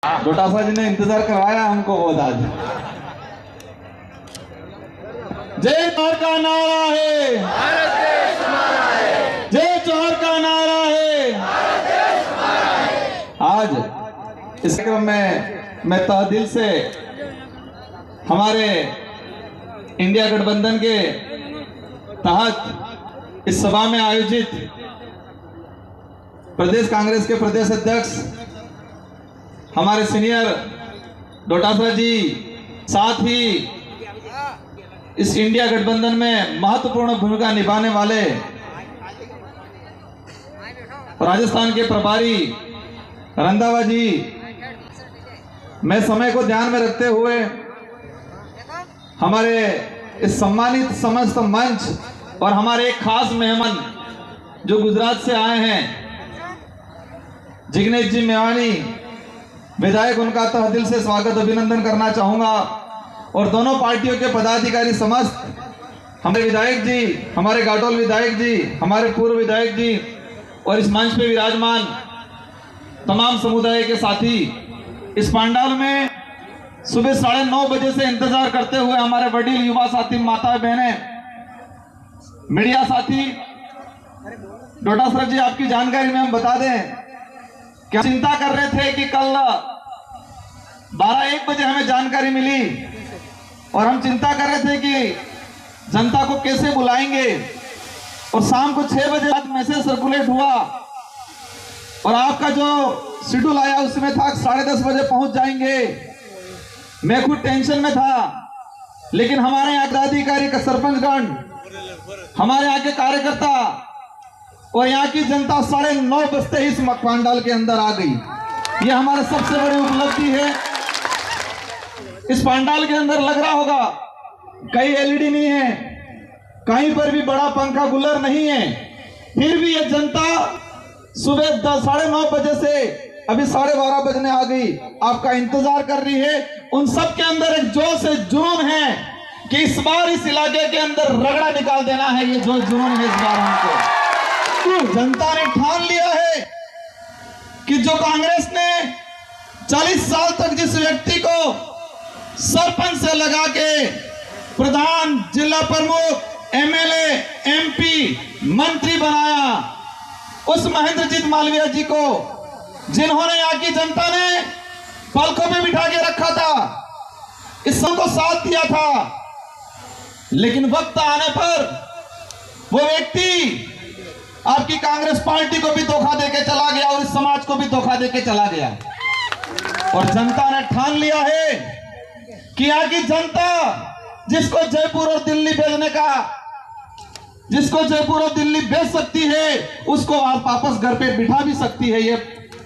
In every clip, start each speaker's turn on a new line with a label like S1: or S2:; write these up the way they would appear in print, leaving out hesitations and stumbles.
S1: डोटासरा जी ने इंतजार करवाया हमको बहुत आज। जय जोहर का नारा है,
S2: भारत देश हमारा है।
S1: जय जोहर का नारा है,
S2: भारत देश हमारा है।
S1: आज इस कार्यक्रम में मैं तहे दिल से हमारे इंडिया गठबंधन के तहत इस सभा में आयोजित प्रदेश कांग्रेस के प्रदेश अध्यक्ष हमारे सीनियर डोटासरा जी, साथ ही इस इंडिया गठबंधन में महत्वपूर्ण भूमिका निभाने वाले राजस्थान के प्रभारी रंधावा जी, मैं समय को ध्यान में रखते हुए हमारे इस सम्मानित समस्त मंच और हमारे एक खास मेहमान जो गुजरात से आए हैं, जिग्नेश जी मेवानी विधायक, उनका तहे दिल से स्वागत अभिनंदन करना चाहूंगा। और दोनों पार्टियों के पदाधिकारी समस्त, हमारे विधायक जी, हमारे गाटोल विधायक जी, हमारे पूर्व विधायक जी और इस मंच पे विराजमान तमाम समुदाय के साथी, इस पंडाल में सुबह 9:30 बजे से इंतजार करते हुए हमारे वडील युवा साथी, माता बहने, मीडिया साथी। डोटासरा जी, आपकी जानकारी में हम बता दें, क्या चिंता कर रहे थे कि कल 12-1 बजे हमें जानकारी मिली और हम चिंता कर रहे थे कि जनता को कैसे बुलाएंगे, और शाम को 6 बजे आज मैसेज सर्कुलेट हुआ और आपका जो शेड्यूल आया उसमें था 10:30 बजे पहुंच जाएंगे। मैं खुद टेंशन में था, लेकिन हमारे यहाँ के अधिकारी का सरपंचगण, हमारे यहाँ के कार्यकर्ता और यहाँ की जनता 9:30 बजते ही इस पंडाल के अंदर आ गई। ये हमारे सबसे बड़ी उपलब्धि है। इस पंडाल के अंदर लग रहा होगा कहीं एलईडी नहीं है, कहीं पर भी बड़ा पंखा कूलर नहीं है, फिर भी ये जनता सुबह 9:30 बजे से अभी 12:30 बजने आ गई, आपका इंतजार कर रही है। उन सब के अंदर एक जोश है, जुनून है कि इस बार इस इलाके के अंदर रगड़ा निकाल देना है। ये जो जुनून है इस बार हमको, जनता ने ठान लिया है कि जो कांग्रेस ने 40 साल तक जिस व्यक्ति को सरपंच से लगा के प्रधान, जिला प्रमुख, एमएलए, एमपी, मंत्री बनाया, उस महेंद्रजीत मालवीय जी को, जिन्होंने यहाँ की जनता ने पलकों में बिठा के रखा था, इस सबको साथ दिया था, लेकिन वक्त आने पर वो व्यक्ति आपकी कांग्रेस पार्टी को भी धोखा देके चला गया और इस समाज को भी धोखा देके चला गया। और जनता ने ठान लिया है कि यहाँ की जनता जिसको जयपुर और दिल्ली भेजने का, जिसको जयपुर और दिल्ली भेज सकती है, उसको आप वापस घर पे बिठा भी सकती है। ये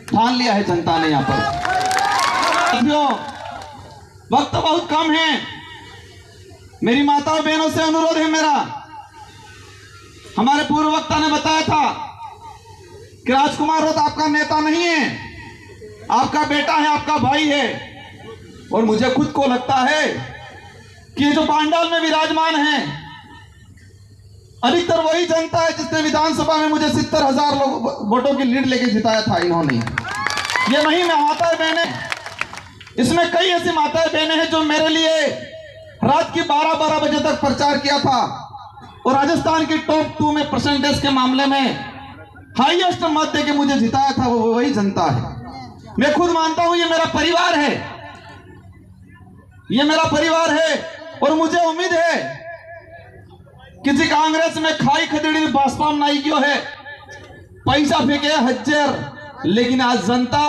S1: ठान लिया है जनता ने यहाँ पर। साथियों, वक्त बहुत कम है। मेरी माताओं बहनों से अनुरोध है मेरा, हमारे पूर्व वक्ता ने बताया था कि राजकुमार रोत आपका नेता नहीं है, आपका बेटा है, आपका भाई है। और मुझे खुद को लगता है कि ये जो पंडाल में विराजमान है, अधिकतर वही जनता है जिसने विधानसभा में मुझे 70,000 वोटों की लीड लेके जिताया था इन्होंने। ये नहीं मैं माताएं बहने, इसमें कई ऐसी माताएं बहने हैं जो मेरे लिए रात की 12-12 बजे तक प्रचार किया था और राजस्थान की टॉप 2 में परसेंटेज के मामले में हाईएस्ट मत देके मुझे जिताया था, वो वही जनता है। मैं खुद मानता हूं ये मेरा परिवार है, ये मेरा परिवार है। और मुझे उम्मीद है किसी कांग्रेस में खाई खदेड़ी भाजपा में नहीं क्यों है, पैसा फेंके हजार, लेकिन आज जनता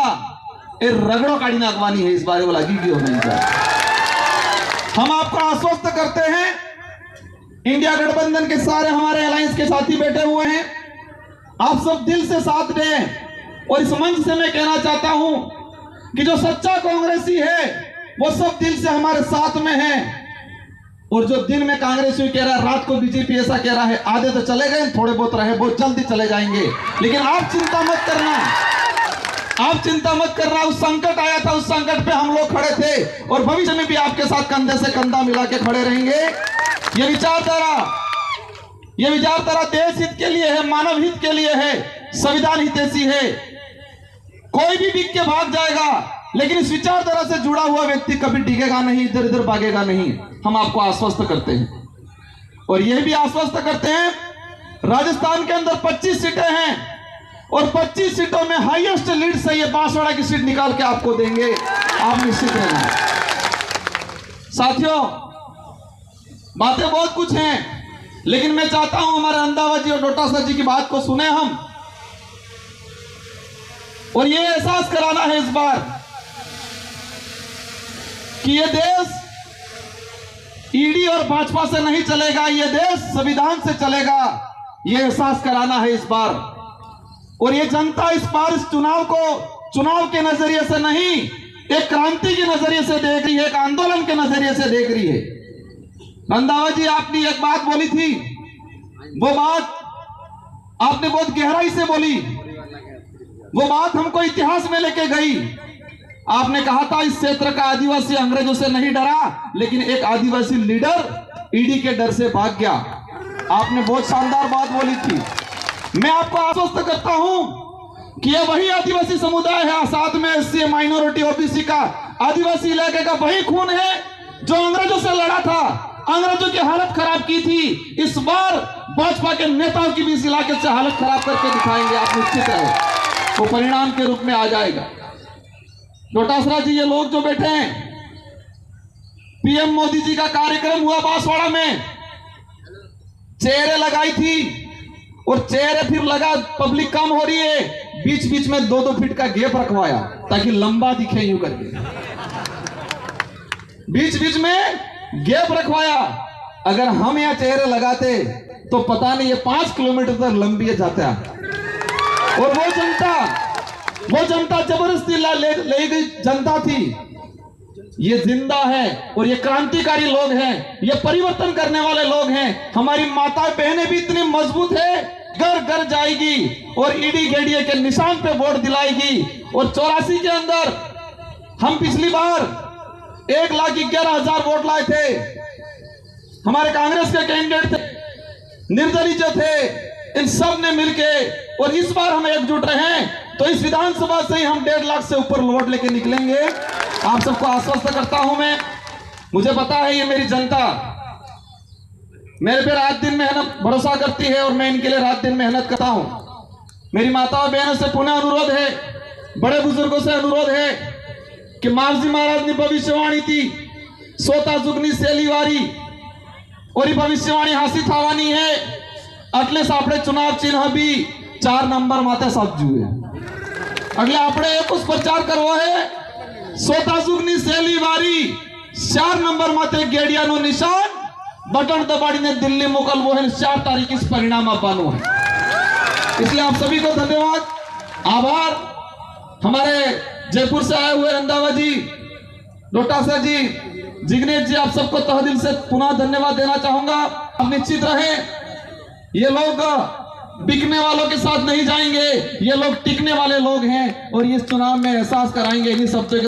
S1: ए रगड़ो काड़ी नागवानी है, इस बारे वो लगी क्यों नहीं। हम आपको आश्वस्त करते हैं, इंडिया गठबंधन के सारे हमारे अलायंस के साथी बैठे हुए हैं, आप सब दिल से साथ दें। और इस मंच से मैं कहना चाहता हूं कि जो सच्चा कांग्रेसी है वो सब दिल से हमारे साथ में है। और जो दिन में कांग्रेस कह रहा है, रात को बीजेपी ऐसा कह रहा है, आधे तो चले गए, थोड़े बहुत रहे, बहुत जल्दी चले जाएंगे। लेकिन आप चिंता मत करना, आप चिंता मत करना। उस संकट आया था, उस संकट पे हम लोग खड़े थे और भविष्य में भी आपके साथ कंधे से कंधा मिला के खड़े रहेंगे। ये विचारधारा देश हित के लिए है, मानव हित के लिए है, संविधान हितैषी है। कोई भी बिक के भाग जाएगा लेकिन इस विचारधारा से जुड़ा हुआ व्यक्ति कभी टिकेगा नहीं, इधर इधर भागेगा नहीं। हम आपको आश्वस्त करते हैं और यह भी आश्वस्त करते हैं, राजस्थान के अंदर 25 सीटें हैं और 25 सीटों में हाईएस्ट लीड से ये बांसवाड़ा की सीट निकाल के आपको देंगे, आप निश्चित रहना। साथियों, बातें बहुत कुछ हैं, लेकिन मैं चाहता हूं हमारे रंधावा जी और डोटासरा जी की बात को सुने हम, और ये एहसास कराना है इस बार कि ये देश ईडी और भाजपा से नहीं चलेगा, ये देश संविधान से चलेगा, ये एहसास कराना है इस बार। और ये जनता इस बार इस चुनाव को चुनाव के नजरिए से नहीं, एक क्रांति के नजरिए से देख रही है, एक आंदोलन के नजरिए से देख रही है। रंधावा जी, आपने एक बात बोली थी, वो बात आपने बहुत गहराई से बोली, वो बात हमको इतिहास में लेके गई। आपने कहा था इस क्षेत्र का आदिवासी अंग्रेजों से नहीं डरा, लेकिन एक आदिवासी लीडर ईडी के डर से भाग गया। आपने बहुत शानदार बात बोली थी। मैं आपको आश्वस्त करता हूं कि यह वही आदिवासी समुदाय है, साथ में एससी माइनॉरिटी ओबीसी का आदिवासी इलाके का वही खून है जो अंग्रेजों से लड़ा था, अंग्रेजों की हालत खराब की थी। इस बार भाजपा के नेताओं की भी इस इलाके से हालत खराब करके दिखाएंगे, आप निश्चित रहे, वो परिणाम के रूप में आ जाएगा। डोटासरा जी, ये लोग जो बैठे हैं, पीएम मोदी जी का कार्यक्रम हुआ बांसवाड़ा में, चेहरे लगाई थी और चेहरे फिर लगा, पब्लिक कम हो रही है, बीच बीच में 2-2 फीट का गैप रखवाया ताकि लंबा दिखे यूं करके, बीच बीच में गैप रखवाया। अगर हम यहाँ चेहरे लगाते तो पता नहीं ये 5 किलोमीटर तक लंबी जाता है। और वो जनता जबरदस्ती ले गई जनता थी, ये जिंदा है और ये क्रांतिकारी लोग हैं, ये परिवर्तन करने वाले लोग हैं। हमारी माताएं बहनें भी इतनी मजबूत है, घर घर जाएगी और ईडी गेडीए के निशान पे वोट दिलाएगी। और 84 के अंदर हम पिछली बार 1,11,000 वोट लाए थे, हमारे कांग्रेस के कैंडिडेट थे, निर्दलीय जो थे, इन सब ने मिलके, और इस बार हम एकजुट रहे तो इस विधानसभा से ही हम 1.5 लाख से ऊपर वोट लेके निकलेंगे। आप सबको आश्वस्त करता हूं मैं, मुझे पता है ये मेरी जनता मेरे पे रात दिन मेहनत भरोसा करती है और मैं इनके लिए रात दिन मेहनत करता हूं। मेरी माताओं बहनों से पुनः अनुरोध है, बड़े बुजुर्गों से अनुरोध है कि मावजी महाराज ने भविष्यवाणी थी, सोता जुगनी सेलीवारी, और ये भविष्यवाणी हासी थावानी है। अगले सापड़े चुनाव चिन्ह भी 4 नंबर माते साजू है, अगले आपड़े उस प्रचार करवा है, सोता जुगनी सेलीवारी 4 नंबर माते गेड़िया नो निशान, बटन दबाड़ी ने दिल्ली मोकल वो है 4 तारीख इस परिणाम पानो है। इसलिए आप सभी को धन्यवाद, आभार। हमारे जयपुर से आए हुए रंधावा जी, डोटासरा जी, जिग्नेश जी, आप सबको तहे दिल से पुनः धन्यवाद देना चाहूंगा। आप निश्चित रहे, ये लोग बिकने वालों के साथ नहीं जाएंगे, ये लोग टिकने वाले लोग हैं और इस चुनाव में एहसास कराएंगे इन्हीं शब्दों के